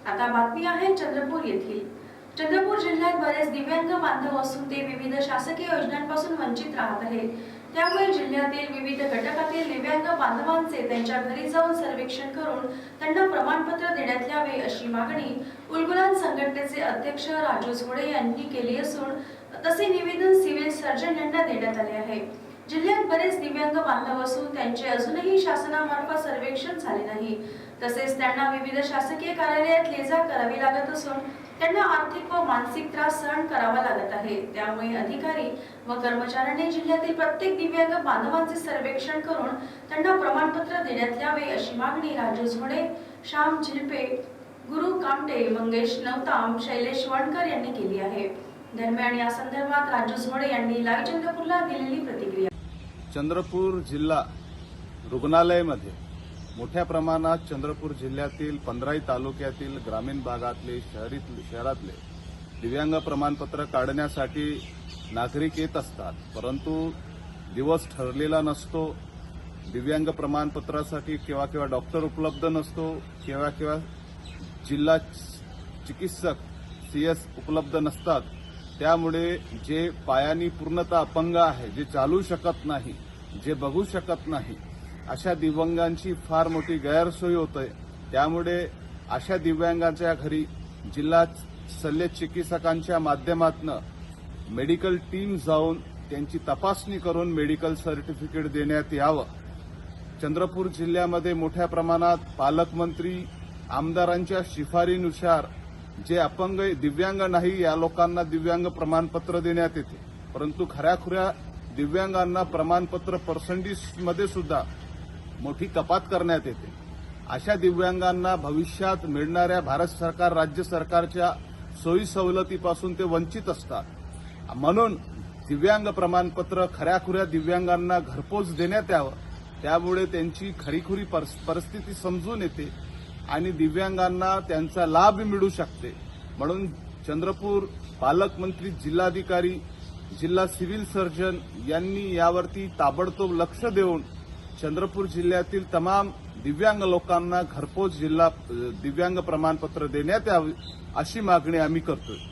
आता बातमी आहे चंद्रपूर येथील। चंद्रपूर जिल्ह्यात बरेच दिव्यांग बांधव असून ते विविध शासकीय योजनांपासून वंचित राहत आहेत। त्यामुळे जिल्ह्यातील विविध घटकातील दिव्यांग बांधवांचे त्यांच्या घरी जाऊन सर्वेक्षण करून त्यांना प्रमाणपत्र देण्यात यावे अशी मागणी उलगुलान संघटनेचे अध्यक्ष राजू झोडे यांनी केली असून तसे निवेदन सिव्हिल सर्जन यांना देण्यात आले आहे। जिल्ह्यात बरेच दिव्यांग बांधव असून त्यांचे अजूनही शासनामार्फत सर्वेक्षण झाले नाही। तसेच त्यांना विविध शासकीय कार्यालयात ये-जा करावी लागत असून त्यांना आर्थिक व मानसिक त्रास सहन करावा लागत आहे। त्यामुळे अधिकारी व कर्मचाऱ्यांनी जिल्ह्यातील प्रत्येक दिव्यांग बांधवांचे सर्वेक्षण करून त्यांना प्रमाणपत्र देण्यात यावे अशी मागणी राजू झोडे, श्याम झिलपे, गुरु कामटे, मंगेश नवताम, शैलेश वणकर यांनी केली आहे। दरम्यान या संदर्भात राजू झोडे यांनी लाईव्ह चंद्रपूरला दिलेली प्रतिक्रिया। चंद्रपूर जिल्हा रुग्णालयामध्ये मोठ्या प्रमाणात चंद्रपूर जिल्ह्यातील 15 तालुक्यातील ग्रामीण भागातले शहरातले दिव्यांग प्रमाणपत्र काढण्यासाठी नागरिक येत असतात, परंतु दिवस ठरलेला नसतो। दिव्यांग प्रमाणपत्रासाठी केव्हा डॉक्टर उपलब्ध नसतो, केव्हा जिल्हा चिकित्सक सीएस उपलब्ध नसतात। त्यामुळे जे पायानी पूर्णतः अपंग आहे, जे चालू शकत नाही, जे बघू शकत नाही, अशा दिव्यांगांची फार मोठी गैरसोय होते। त्यामुळे अशा दिव्यांगांच्या घरी जिल्हा शल्य चिकित्सकांच्या माध्यमातून मेडिकल टीम जाऊन त्यांची तपासणी करून मेडिकल सर्टिफिकेट देण्यात यावं। चंद्रपूर जिल्ह्यामध्ये मोठ्या प्रमाणात पालकमंत्री आमदारांच्या शिफारीनुसार जे अपंग दिव्यांग नाही या लोकांना दिव्यांग प्रमाणपत्र देण्यात येते, परंतु खऱ्याखुऱ्या दिव्यांगांना प्रमाणपत्र पर्सेंटेजमध्ये सुद्धा मोठी कपात करण्यात येते। अशा दिव्यांगांना भविष्यात मिळणाऱ्या भारत सरकार राज्य सरकारच्या सोयी सवलतीपासून ते वंचित असतात। म्हणून दिव्यांग प्रमाणपत्र खऱ्याखुऱ्या दिव्यांगांना घरपोच देण्यात यावं। त्यामुळे त्यांची खरीखुरी परिस्थिती समजून येते आणि दिव्यांगांना त्यांचा लाभ मिळू शकते। म्हणून चंद्रपूर पालकमंत्री, जिल्हाधिकारी, जिल्हा सिव्हिल सर्जन यांनी यावरती ताबडतोब लक्ष देऊन चंद्रपूर जिल्ह्यातील तमाम दिव्यांग लोकांना घरपोच दिव्यांग प्रमाणपत्र देण्यात यावे अशी मागणी आम्ही करतोय।